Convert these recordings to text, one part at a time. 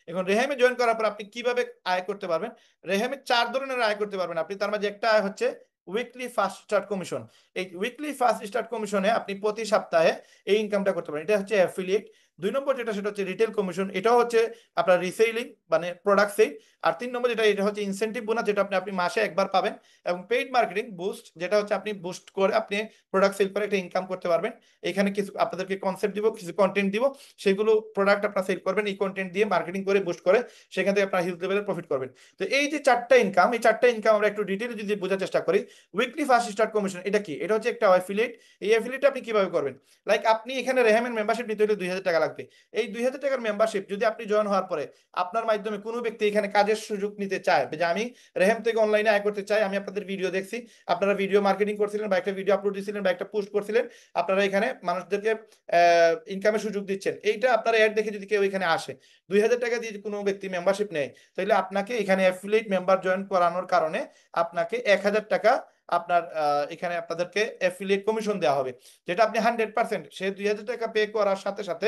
এখন রেহেমে জয়েন করার পর আপনি কিভাবে আয় করতে পারবেন? রেহেমে 4 ধরনের আয় করতে পারবেন আপনি। তার মাঝে একটা আয় হচ্ছে উইকলি ফার্স্ট স্টার্ট কমিশন। এই উইকলি ফার্স্ট স্টার্ট কমিশনে আপনি প্রতি সপ্তাহে এই ইনকামটা করতে পারেন, এটা হচ্ছে অ্যাফিলিয়েট। 2 নম্বর যেটা, সেটা হচ্ছে রিটেল কমিশন, এটাও হচ্ছে আপনার রিসেলিং মানে প্রোডাক্ট সেল। আর 3 নম্বর যেটা, এটা হচ্ছে ইনসেন্টিভ বোনাস, যেটা আপনি আপনি মাসে একবার পাবেন। এবং পেইড মার্কেটিং বুস্ট, যেটা হচ্ছে আপনি বুস্ট করে আপনি প্রোডাক্ট সেল করে একটা ইনকাম করতে পারবেন। এখানে কিছু আপনাদেরকে কনসেপ্ট দিব, কিছু কন্টেন্ট দিব, সেগুলো প্রোডাক্ট আপনারা সেল করবেন এই কন্টেন্ট দিয়ে, মার্কেটিং করে বুস্ট করে, সেখান থেকে আপনারা হিউজ লেভেলের প্রফিট করবেন। তো এই যে 4টা ইনকাম, এই 4টা ইনকাম আমরা একটু ডিটেইলে যদি বোঝার চেষ্টা করি। উইকলি ফার্স্ট স্টার্ট কমিশন এটা কি? এটা হচ্ছে একটা অ্যাফিলিয়েট। এই অ্যাফিলিয়েট আপনি কিভাবে করবেন? লাইক আপনি এখানে রেহামের মেম্বারশিপ নিতে হলে 2000 টাকা লাগবে। এই 2000 টাকার মেম্বারশিপ যদি আপনি জয়েন হওয়ার পরে আপনার মাধ্যমে কোনো ব্যক্তি এখানে কাজের সুযোগ নিতে চায়, যে আমি রেহাম থেকে অনলাইনে আয় করতে চাই, আমি আপনাদের ভিডিও দেখছি, আপনারা ভিডিও মার্কেটিং করছিলেন বা একটা ভিডিও আপলোড দিয়েছিলেন বা একটা পোস্ট করছিলেন, আপনারা এখানে মানুষদেরকে ইনকামের সুযোগ দিচ্ছেন, এইটা আপনারা অ্যাড দেখে যদি কেউ এখানে আসে, 2000 টাকা দিয়ে কোনো ব্যক্তি মেম্বারশিপ নেয়, তাহলে আপনাকে এখানে অ্যাফিলিয়েট মেম্বার জয়েন করানোর কারণে আপনাকে 1000 টাকা আপনার এখানে আপনাদেরকে অ্যাফিলিয়েট কমিশন দেওয়া হবে। যেটা আপনি 100%, সে 2000 টাকা পে করার সাথে সাথে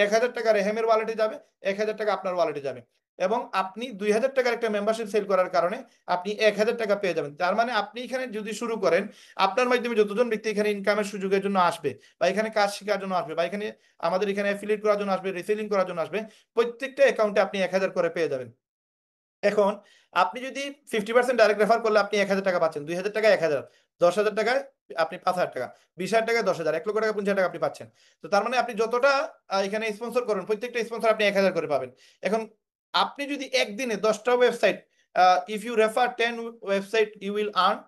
1000 টাকা রেহেমের ওয়ালেটে যাবে, 1000 টাকা আপনার ওয়ালেটে যাবে। এবং আপনি 2000 টাকার একটা মেম্বারশিপ সেল করার কারণে আপনি 1000 টাকা পেয়ে যাবেন। তার মানে আপনি এখানে যদি শুরু করেন, আপনার মাধ্যমে যতজন ব্যক্তি এখানে ইনকামের সুযোগের জন্য আসবে, বা এখানে কাজ শেখার জন্য আসবে, বা এখানে আমাদের এখানে অ্যাফিলিয়েট করার জন্য আসবে, রিসেলিং করার জন্য আসবে, প্রত্যেকটা অ্যাকাউন্টে আপনি 1000 করে পেয়ে যাবেন। এখন আপনি যদি 50% ডাইরেক্ট রেফার করলে আপনি 1000 টাকা পাচ্ছেন, 2000 টাকায় 1000, 10,000 টাকায় আপনি 5,000 টাকা, 20,000 টাকায় 10,000, 1,00,000 টাকা 50,000 টাকা আপনি পাচ্ছেন। তো তার মানে আপনি যতটা এখানে স্পন্সর করবেন, প্রত্যেকটা স্পন্সর আপনি 1000 করে পাবেন। এখন আপনি যদি একদিনে 10টা website, if you refer 10 website you will earn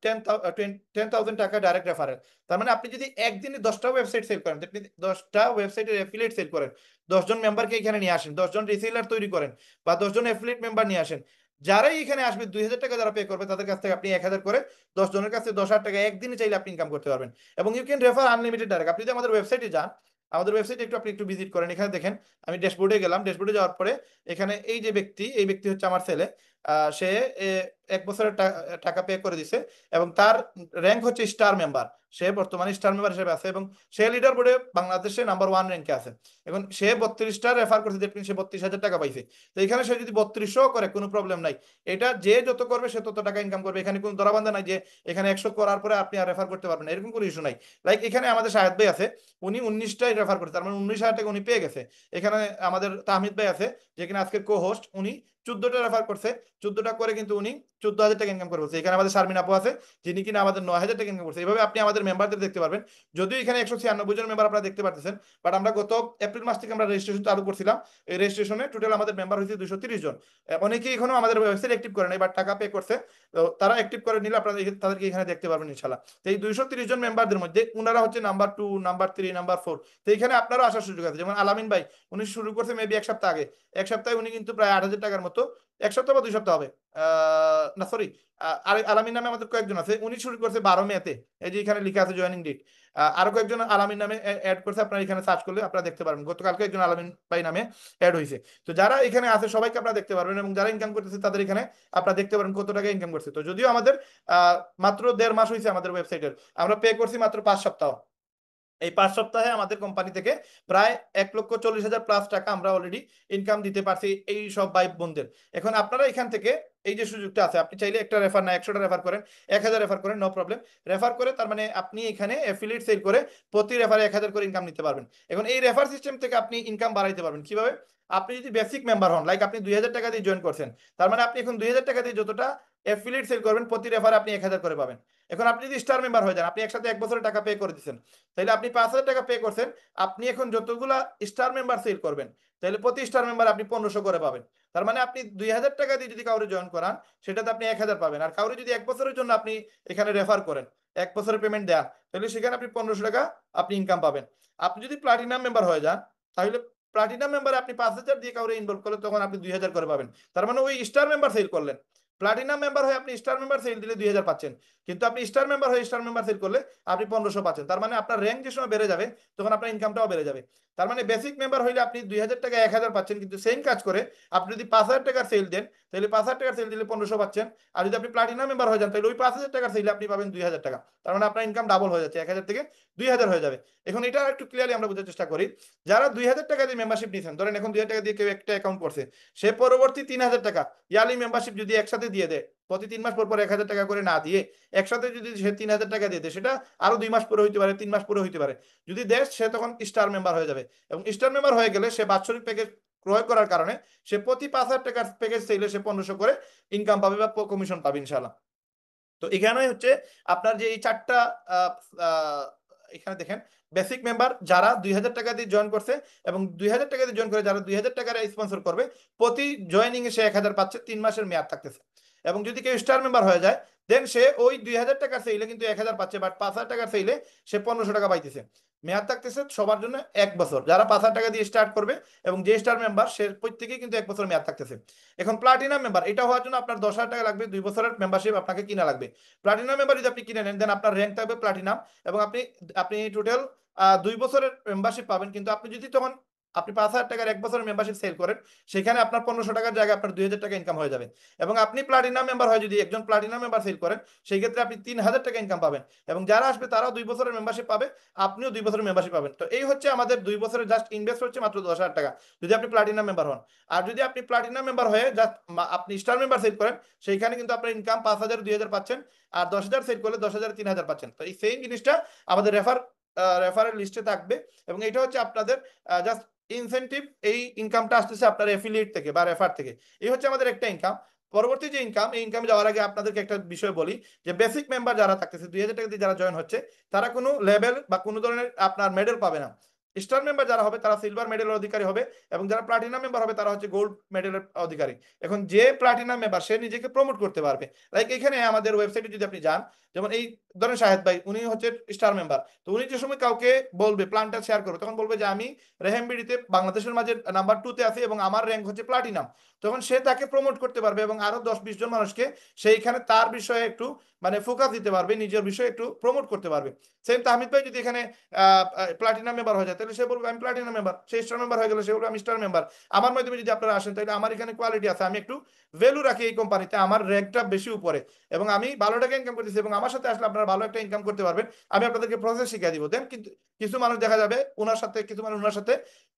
10,000 টাকা ডাইরেক্ট রেফারেল। তার মানে আপনি যদি একদিনে 10টা ওয়েবসাইট সেল করেন, আপনি 10টা ওয়েবসাইটের অ্যাফিলিয়েট সেল করেন, 10 জন মেম্বারকে এখানে নিয়ে আসেন, 10 জন রিসেলার তৈরি করেন, বা 10 জন অ্যাফিলিয়েট মেম্বার নিয়ে আসেন, যারাই এখানে আসবে 2000 টাকা যারা পে করবে তাদের কাছ থেকে আপনি 1000 করে, 10 জনের কাছে 10,000 টাকা একদিনে চাইলে আপনি ইনকাম করতে পারবেন। এবং you can refer unlimited direct. আপনি যদি আমাদের ওয়েবসাইটে যান, আমাদের ওয়েবসাইটে একটু আপনি একটু ভিজিট করেন, এখানে দেখেন আমি ড্যাশবোর্ডে গেলাম, ড্যাশবোর্ডে যাওয়ার পরে এখানে এই যে ব্যক্তি, এই ব্যক্তি হচ্ছে আমার ছেলে। সে 1 বছরের টাকা পে করে দিছে, এবং তার র্যাঙ্ক হচ্ছে স্টার মেম্বার। সে বর্তমানে স্টার মেম্বার হিসেবে আছে, এবং সে লিডার বোর্ডে বাংলাদেশে নাম্বার 1 র্যাঙ্কে আছে। এখন সে 32টা রেফার করছে, দ্যাট মিনস সে 32,000 টাকা পাইছে। তো এখানে সে যদি 3200 করে কোনো প্রবলেম নাই, এটা যে যত করবে সে তত টাকা ইনকাম করবে। এখানে কোনো ধরাবান্ধা নাই যে এখানে 100 করার পরে আপনি আর রেফার করতে পারবেন না, এরকম কোনো ইস্যু নাই। লাইক এখানে আমাদের শাহেদ ভাই আছে, উনি 19টাই রেফার করছে, তার মানে 19,000 টাকা উনি পেয়ে গেছে। এখানে আমাদের তাহমিদ ভাই আছে, যেখানে আজকের কো হোস্ট, উনি 14টা রেফার করছে, 14টা করে কিন্তু উনি 14,000 টাকা ইনকাম করে বলছে। এখানে আমাদের শারমিন আপু আছে, যিনি কিনা আমাদের 9,000 টাকা ইনকাম করছে। এইভাবে আপনি আমাদের মেম্বারদের দেখতে পারবেন। যদিও এখানে 196 জন মেম্বার আপনারা দেখতে পাচ্ছেন, বাট আমরা গত এপ্রিল মাস থেকে আমরা রেজিস্ট্রেশন চালু করছিলাম। এই রেজিস্ট্রেশনে টোটাল আমাদের মেম্বার হয়েছে 230 জন। অনেকেই এখনো আমাদের ওয়েবসাইট অ্যাক্টিভ করে নাই, বাট টাকা পে করছে। তো তারা অ্যাক্টিভ করে নিলে আপনারা তাদেরকে এখানে দেখতে পারবেন ইনশাল্লাহ। তো এই 230 জন মেম্বারদের মধ্যে উনারা হচ্ছে নাম্বার 2, নাম্বার 3, নাম্বার 4। তো এখানে আপনারও আসার সুযোগ আছে। যেমন আলামিন ভাই, উনি শুরু করছে মেবি 1 সপ্তাহ আগে। 1 সপ্তাহে উনি কিন্তু প্রায় 8,000 টাকার মতো, 1 সপ্তাহ বা 2 সপ্তাহ হবে, না সরি, আর আলামিন নামে আমাদের কয়েকজন আছে, উনি শুরু করছে 12 মেতে। এই যে এখানে লিখা আছে জয়েনিং ডেট। আরো কয়েকজন আলামিন নামে অ্যাড করছে, আপনারা এখানে সার্চ করলে আপনারা দেখতে পারবেন। গতকালকে একজন আলামিন ভাই নামে অ্যাড হয়েছে। তো যারা এখানে আছে সবাইকে আপনারা দেখতে পারবেন, এবং যারা ইনকাম করতেছে তাদের এখানে আপনারা দেখতে পারেন কত টাকা ইনকাম করছে। তো যদিও আমাদের মাত্র 1.5 মাস হয়েছে আমাদের ওয়েবসাইটের, আমরা পে করছি মাত্র 5 সপ্তাহ। এই 5 সপ্তাহে আমাদের কোম্পানি থেকে প্রায় 1,40,000 প্লাস টাকা আমরা অলরেডি ইনকাম দিতে পারছি এই সব ভাই বোনদের। এখন আপনারা এখান থেকে এই যে সুযোগটা আছে, আপনি চাইলে একটা রেফার না 100টা রেফার করেন, 1,000 রেফার করেন, নো প্রবলেম। রেফার করে তার মানে আপনি এখানে অ্যাফিলিয়েট সেল করে প্রতি রেফারে 1,000 করে ইনকাম নিতে পারবেন। এখন এই রেফার সিস্টেম থেকে আপনি ইনকাম বাড়াইতে পারবেন কিভাবে? আপনি যদি বেসিক মেম্বার হন, লাইক আপনি 2,000 টাকা দিয়ে জয়েন করছেন, তার মানে আপনি এখন 2,000 টাকা দিয়ে যতটা অ্যাফিলিয়েট সেল করবেন প্রতি রেফারে আপনি 1,000 করে পাবেন। এখন আপনি যদি স্টার মেম্বার হয়ে যান, আপনি একসাথে 1 বছরের টাকা পে করে দিচ্ছেন, তাহলে আপনি 5,000 টাকা পে করছেন, আপনি এখন যতগুলা স্টার মেম্বার সেল করবেন, তাহলে প্রতি স্টার মেম্বার আপনি 1,500 করে পাবেন। তার মানে আপনি 2,000 টাকা দিয়ে যদি কাউরে জয়েন করান, সেটাতে আপনি 1,000 পাবেন। আর কাউরে যদি 1 বছরের জন্য আপনি এখানে রেফার করেন, 1 বছরের পেমেন্ট দেন, তাহলে সেখানে আপনি 1,500 টাকা আপনি ইনকাম পাবেন। আপনি যদি প্লাটিনাম মেম্বার হয়ে যান, তাহলে প্লাটিনাম মেম্বারে আপনি 5,000 দিয়ে কাউরে ইনভলভ করলে তখন আপনি 2,000 করে পাবেন। তার মানে ওই স্টার মেম্বার সেল করলেন, প্লাটিনাম মেম্বার হয়ে আপনি স্টার মেম্বার সেল দিলে 2000 পাচ্ছেন, কিন্তু আপনি স্টার মেম্বার হয়ে স্টার মেম্বার সেল করলে আপনি 1500 পাচ্ছেন। তার মানে আপনার র্যাঙ্ক যে সময় বেড়ে যাবে তখন আপনার ইনকামটাও বেড়ে যাবে। তার মানে বেসিক মেম্বার হইলে আপনি 2000 টাকা 1000 পাচ্ছেন, কিন্তু সেম কাজ করে আপনি যদি 5000 টাকার সেল দেন তাহলে 5000 টাকার সেল দিলে 1500 পাচ্ছেন। আর যদি আপনি প্লাটিনাম মেম্বার হয়ে যান তাহলে ওই 5000 টাকার সেলে আপনি পাবেন 2000 টাকা। তার মানে আপনার ইনকাম ডাবল হয়ে যাচ্ছে, 1000 থেকে 2000 হয়ে যাবে। এখন এটা একটু ক্লিয়ারলি আমরা বোঝার চেষ্টা করি। যারা 2000 টাকা দিয়ে মেম্বারশিপ নিয়েছেন, ধরেন এখন 2000 টাকা দিয়ে কেউ একটা অ্যাকাউন্ট করছে, সে পরবর্তী 3000 টাকা ইয়ারলি মেম্বারশিপ যদি একসাথে দিয়ে দেয়, প্রতি 3 মাস পর পর 1000 টাকা করে না দিয়ে একসাথে যদি সে 3000 টাকা দিয়ে দেয়, সেটা আরো 2 মাস পরে হইতে পারে, 3 মাস পরে হইতে পারে, যদি দেয় সে তখন স্টার মেম্বার হয়ে যাবে। এবং স্টার মেম্বার হয়ে গেলে সে বাৎসরিক প্যাকেজ ক্রয় করার কারণে সে প্রতি 5000 টাকার প্যাকেজ চাইলে সে 1500 করে ইনকাম পাবে বা কমিশন পাবে ইনশাল্লাহ। তো এখানে হচ্ছে আপনার যে এই চারটা আহ, আহ, এখানে দেখেন বেসিক মেম্বার যারা 2000 টাকা দিয়ে জয়েন করছে এবং 2000 টাকা দিয়ে জয়েন করে যারা 2000 টাকার স্পন্সর করবে, প্রতি জয়েনিং এ সে 1000 পাচ্ছে, 3 মাসের মেয়াদ থাকতেছে। এবং যদি কেউ স্টার মেম্বার হয়ে যায় দেন সে ওই 2000 টাকার সেইলে কিন্তু 1000 পাচ্ছে, বাট 5000 টাকার সেইলে সে 1500 টাকা পাইতেছে। মেয়াদ থাকতেছে সবার জন্য 1 বছর, যারা 5000 টাকা দিয়ে স্টার্ট করবে এবং যে স্টার মেম্বার সে প্রত্যেকেই কিন্তু 1 বছর মেয়াদ থাকতেছে। এখন প্লাটিনাম মেম্বার এটা হওয়ার জন্য আপনার 10,000 টাকা লাগবে, 2 বছরের মেম্বারশিপ আপনাকে কিনা লাগবে। প্লাটিনাম মেম্বার যদি আপনি কিনে নেন দেন আপনার র্যাঙ্ক থাকবে প্লাটিনাম, এবং আপনি আপনি টোটাল 2 বছরের মেম্বারশিপ পাবেন। কিন্তু আপনি যদি তখন আপনি 5000 টাকার 1 বছরের মেম্বারশিপ সেল করেন, সেখানে আপনার 1500 টাকার জায়গায় আপনার 2000 টাকা ইনকাম হয়ে যাবে। এবং আপনি প্লাটিনাম মেম্বার হয় যদি একজন প্লাটিনাম মেম্বার সেল করেন, সেই ক্ষেত্রে আপনি 3000 টাকা ইনকাম পাবেন। এবং যারা আসবে তারাও 2 বছরের মেম্বারশিপ পাবে, আপনিও 2 বছরের মেম্বারশিপ পাবেন। তো এই হচ্ছে আমাদের 2 বছরের জাস্ট ইনভেস্ট হচ্ছে মাত্র 10,000 টাকা, যদি আপনি প্লাটিনাম মেম্বার হন। আর যদি আপনি প্লাটিনাম মেম্বার হয়ে জাস্ট আপনি স্টার মেম্বার সেল করেন, সেইখানে কিন্তু আপনার ইনকাম 5000 2000 পাচ্ছেন, আর 10,000 সেট করলে 10,000 3000 পাচ্ছেন। তো এই সেম জিনিসটা আমাদের রেফারেল লিস্টে থাকবে। এবং এটা হচ্ছে আপনাদের জাস্ট ইনসেনটিভ, এই ইনকামটা আসতেছে আপনার এফিলিয়েট থেকে বা রেফার থেকে। এই হচ্ছে আমাদের একটা ইনকাম। পরবর্তী যে ইনকাম, এই ইনকামে যাওয়ার আগে আপনাদেরকে একটা বিষয় বলি, যে বেসিক মেম্বার যারা থাকতেছে 2000 টাকা দিয়ে যারা জয়েন হচ্ছে, তারা কোনো লেভেল বা কোনো ধরনের আপনার মেডেল পাবে না। স্টার মেম্বার যারা হবে তারা সিলভার মেডেলের অধিকারী হবে, এবং যারা প্লাটিনাম মেম্বার হবে তারা হচ্ছে গোল্ড মেডেলের অধিকারী। এখন যে প্লাটিনাম মেম্বার সে নিজেকে প্রমোট করতে পারবে। লাইক এখানে আমাদের ওয়েবসাইটে যদি আপনি যান, যেমন এই ধরেন শাহেদ ভাই, উনি হচ্ছে স্টার মেম্বার, তো উনি যে সময় কাউকে বলবে প্ল্যানটা শেয়ার করবে, তখন বলবে যে আমি রেহেমবিডিতে বাংলাদেশের মাঝে নাম্বার 2-তে আছি এবং আমার র্যাঙ্ক হচ্ছে প্লাটিনাম। তখন সে তাকে প্রমোট করতে পারবে এবং আরো 10-20 জন মানুষকে সেইখানে তার বিষয়ে একটু মানে ফোকাস দিতে পারবে, নিজের বিষয়ে একটু প্রমোট করতে পারবে। সেম তাহমিদ ভাই যদি এখানে প্লাটিনাম মেম্বার হয়ে যায়, তাহলে সে বলবে আমি প্লাটিনাম মেম্বার, সে স্টার মেম্বার হয়ে গেলে সে বলবে আমি স্টার মেম্বার। আমার মাধ্যমে যদি আপনারা আসেন তাহলে আমার এখানে কোয়ালিটি আছে, আমি একটু ভ্যালু রাখি এই কোম্পানিতে, আমার র্যাঙ্কটা বেশি উপরে এবং আমি ভালো টাকা ইনকাম করতেছি, এবং আমার সাথে আসলে আপনারা ভালো একটা ইনকাম করতে পারবেন। আমি আপনাদেরকে প্রসেস শিখিয়ে দিব। দেন কিন্তু কিছু মানুষ দেখা যাবে ওনার সাথে, কিছু মানুষ ওনার সাথে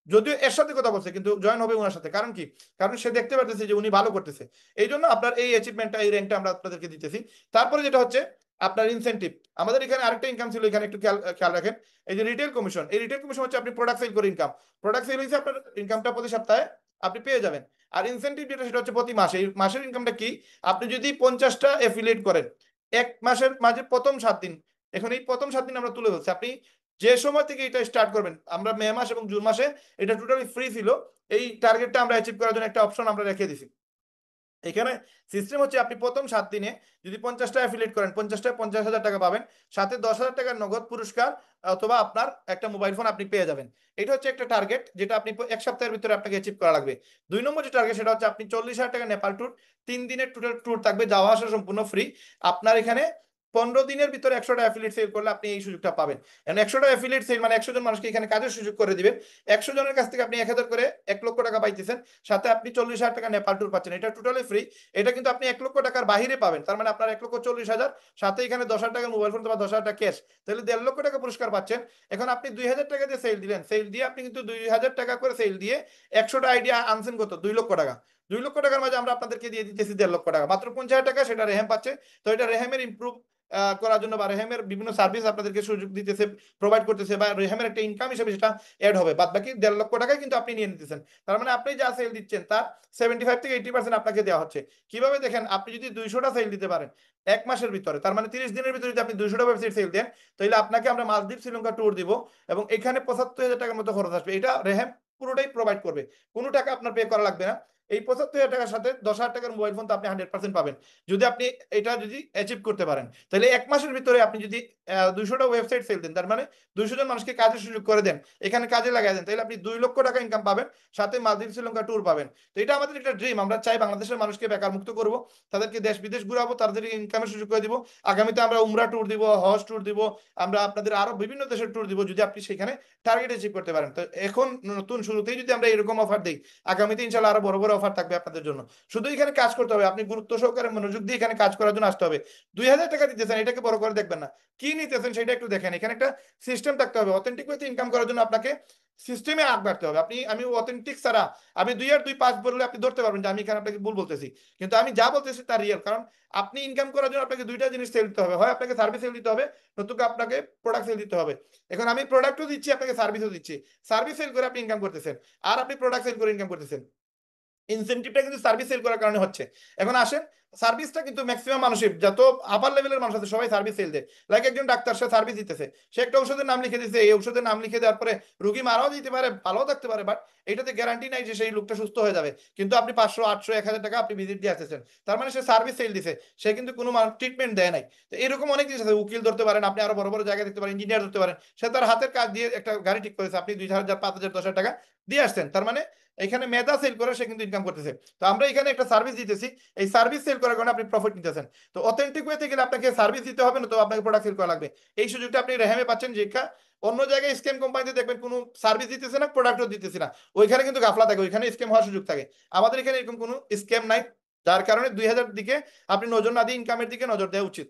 যদিও এর সাথে কথা বলছে কিন্তু জয়েন হবে ওনার সাথে, কারণ কি? কারণ সে দেখতে পারতেছে যে উনি ভালো করতেছে, এই জন্য আপনার এই অ্যাচিভমেন্টটা, এই র্যাঙ্কটা আমরা আপনাদেরকে দিতেছি। তারপরে যেটা হচ্ছে আপনার ইনসেন্টিভ। আমাদের এখানে আরেকটা ইনকাম ছিল, এখানে একটু খেয়াল খেয়াল রাখেন। এই যে রিটেল কমিশন, এই রিটেল কমিশন হচ্ছে আপনি প্রোডাক্ট সেল করে ইনকাম। প্রোডাক্ট সেল হয়েছে আপনার ইনকামটা প্রতি সপ্তাহে আপনি পেয়ে যাবেন। আর ইনসেন্টিভ যেটা সেটা হচ্ছে প্রতি মাসে। এই মাসের ইনকামটা কি? আপনি যদি 50টা এফিলিয়েট করেন 1 মাসের মাঝে প্রথম 7 দিন, এখন এই প্রথম 7 দিন আমরা তুলে ধরছি, আপনি যে সময় থেকে এটা স্টার্ট করবেন, আমরা মে মাস এবং জুন মাসে এটা টোটালি ফ্রি ছিল, এই টার্গেটটা আমরা অ্যাচিভ করার জন্য একটা অপশন আমরা রেখে দিছি। এখানে সিস্টেম হচ্ছে আপনি প্রথম 7 দিনে যদি 50টা অ্যাফিলিয়েট করেন, 50টায় 50,000 টাকা পাবেন, সাথে 10,000 টাকার নগদ পুরস্কার অথবা আপনার একটা মোবাইল ফোন আপনি পেয়ে যাবেন। এটা হচ্ছে একটা টার্গেট যেটা আপনি 1 সপ্তাহের ভিতরে আপনাকে অ্যাচিভ করা লাগবে। 2 নম্বর যে টার্গেট সেটা হচ্ছে আপনি 40,000 টাকা নেপাল ট্যুর, 3 দিনের টোটাল ট্যুর থাকবে, যাওয়া আসা সম্পূর্ণ ফ্রি। আপনার এখানে 15 দিনের ভিতরে 100টা অ্যাফিলিয়েট সেল করলে আপনি এই সুযোগটা পাবেন। এখন 100টা অ্যাফিলিয়েট সেল মানে 100 জন মানুষকে এখানে কাজের সুযোগ করে দিবেন। 100 জনের কাছ থেকে আপনি 1,000 করে 1 লক্ষ টাকা পাইতেছেন, সাথে আপনি 40,000 টাকা নেপাল ট্যুর পাচ্ছেন, এটা টোটালি ফ্রি। এটা কিন্তু আপনি 1 লক্ষ টাকার বাহিরে পাবেন, তার মানে আপনার 1,40,000, সাথে এখানে 10,000 টাকা মোবাইল ফোন বা 10,000 টাকা ক্যাশ, তাহলে 1.5 লক্ষ টাকা পুরস্কার পাচ্ছেন। এখন আপনি 2,000 টাকা দিয়ে সেল দিলেন, সেল দিয়ে আপনি কিন্তু 2,000 টাকা করে সেল দিয়ে 100টা আইডিয়া আনছেন কত? 2 লক্ষ টাকা। 2 লক্ষ টাকার মাঝে আমরা আপনাদেরকে দিয়ে দিতেছি 1.5 লক্ষ টাকা, মাত্র 50,000 টাকা সেটা রেহেম পাচ্ছে। তো এটা রেহেমের ইমপ্রুভ করার জন্য বা রেহেমের বিভিন্ন সার্ভিস আপনাদেরকে সুযোগ দিতেছে, প্রোভাইড করতেছে, বা রেহেমের একটা ইনকাম হিসেবে সেটা অ্যাড হবে। বাদ বাকি 1.5 লক্ষ টাকায় কিন্তু আপনি নিয়ে নিতেছেন। তার মানে আপনি যা সেল দিচ্ছেন তার 75 থেকে 80% আপনাকে দেওয়া হচ্ছে। কিভাবে দেখেন, আপনি যদি 200টা সেল দিতে পারেন 1 মাসের ভিতরে, তার মানে 30 দিনের ভিতরে যদি আপনি 200টা ওয়েবসাইট সেল দেন, তাহলে আপনাকে আমরা মালদ্বীপ শ্রীলঙ্কা ট্যুর দিব, এবং এখানে 75,000 টাকার মতো খরচ আসবে। এটা রেহেম পুরোটাই প্রোভাইড করবে, কোনো টাকা আপনার পে করা লাগবে না। এই 75,000 টাকার সাথে 10,000 টাকার মোবাইল ফোন তো আপনি 100% পাবেন যদি আপনি এটা যদি অ্যাচিভ করতে পারেন। তাহলে 1 মাসের ভিতরে আপনি যদি 200টা ওয়েবসাইট সেল দেন, তার মানে 200 জন মানুষকে কাজের সুযোগ করে দেন, এখানে কাজে লাগাই দেন, তাহলে আপনি 2 লক্ষ টাকা ইনকাম পাবেন, সাথে মালদ্বীপ শ্রীলঙ্কা ট্যুর পাবেন। তো এটা আমাদের একটা ড্রিম। আমরা চাই বাংলাদেশের মানুষকে বেকার মুক্ত করব, তাদেরকে দেশ বিদেশ ঘুরাবো, তাদের ইনকামের সুযোগ করে দিব। আগামীতে আমরা উমরা ট্যুর দিব, হজ ট্যুর দিব, আমরা আপনাদের আরো বিভিন্ন দেশের ট্যুর দিব যদি আপনি সেখানে টার্গেট অ্যাচিভ করতে পারেন। তো এখন নতুন শুরুতেই যদি আমরা এরকম অফার দিই, আগামীতে ইনশাল্লাহ আরো বড় বড় অফার থাকবে আপনাদের জন্য। শুধু এখানে কাজ করতে হবে, আপনি গুরুত্ব সহকারে মনোযোগ দিয়ে এখানে কাজ করার জন্য আসতে হবে। 2,000 টাকা দিতেছেন, এটাকে বড় করে দেখবেন না, কি নিতেছেন সেটা একটু দেখেন। এখানে একটা সিস্টেম থাকতে হবে। অথেন্টিক ওয়েতে ইনকাম করার জন্য আপনাকে সিস্টেমে আগ বাড়তে হবে। আমি অথেন্টিক ছাড়া আমি 2 আর 2 5 বললে আপনি ধরতে পারবেন যে আমি এখানে আপনাকে ভুল বলতেছি, কিন্তু আমি যা বলতেছি তার রিয়েল। কারণ আপনি ইনকাম করার জন্য আপনাকে দুইটা জিনিস সেল দিতে হবে, হয় আপনাকে সার্ভিস সেল দিতে হবে, নতুবা আপনাকে প্রোডাক্ট সেল দিতে হবে। এখন আমি প্রোডাক্টও দিচ্ছি, আপনাকে সার্ভিসও দিচ্ছি। সার্ভিস সেল করে আপনি ইনকাম করতেছেন, আর আপনি প্রোডাক্ট সেল করে ইনকাম করতেছেন। ইনসেনটিভটা কিন্তু সার্ভিস সেল করার কারণে হচ্ছে। এখন আসেন, সার্ভিসটা কিন্তু ম্যাক্সিমাম মানুষই, যত আপার লেভেলের মানুষ আছে সবাই সার্ভিস সেল দেয়। লাইক একজন ডাক্তার, সে সার্ভিস দিতেছে, সে একটা ওষুধের নাম লিখে দিচ্ছে, এই ওষুধের নাম লিখে দেওয়ার পরে রুগী মারাও দিতে পারে, ভালোও থাকতে পারে, বাট এটাতে গ্যারান্টি নাই যে সেই লোকটা সুস্থ হয়ে যাবে। কিন্তু আপনি 500 800 1,000 টাকা আপনি ভিজিট দিয়ে আসতেছেন, তার মানে সে সার্ভিস সেল দিছে, সে কিন্তু কোনো ট্রিটমেন্ট দেয় নাই। তো এরকম অনেক জিনিস আছে। উকিল ধরতে পারেন আপনি, আরো বড় বড় জায়গায় দেখতে পারেন ইঞ্জিনিয়ার ধরতে পারেন, সে তার হাতের কাজ দিয়ে একটা গাড়ি ঠিক করেছে, আপনি 2,000 5,000 10,000 টাকা দিয়ে আসছেন, তার মানে এখানে মেধা সেল করে সে কিন্তু ইনকাম করতেছে। তো আমরা এখানে একটা সার্ভিস দিতেছি, এই সার্ভিস সেল করার কারণে আপনি প্রফিট নিতেছেন। তো অথেন্টিক ওয়েতে গেলে আপনাকে সার্ভিস দিতে হবে না, তো আপনাকে প্রোডাক্ট সেল করা লাগবে। এই সুযোগটা আপনি রেহামে পাচ্ছেন, যেটা অন্য জায়গায় স্ক্যাম কোম্পানিতে দেখবেন কোনো সার্ভিস দিতেছে না, প্রোডাক্টও দিতেছে না, ওইখানে কিন্তু গাফলা থাকে, ওইখানে স্ক্যাম হওয়ার সুযোগ থাকে। আমাদের এখানে এরকম কোনো স্ক্যাম নাই, যার কারণে 2,000 দিকে আপনি নজর না দিয়ে ইনকামের দিকে নজর দেওয়া উচিত।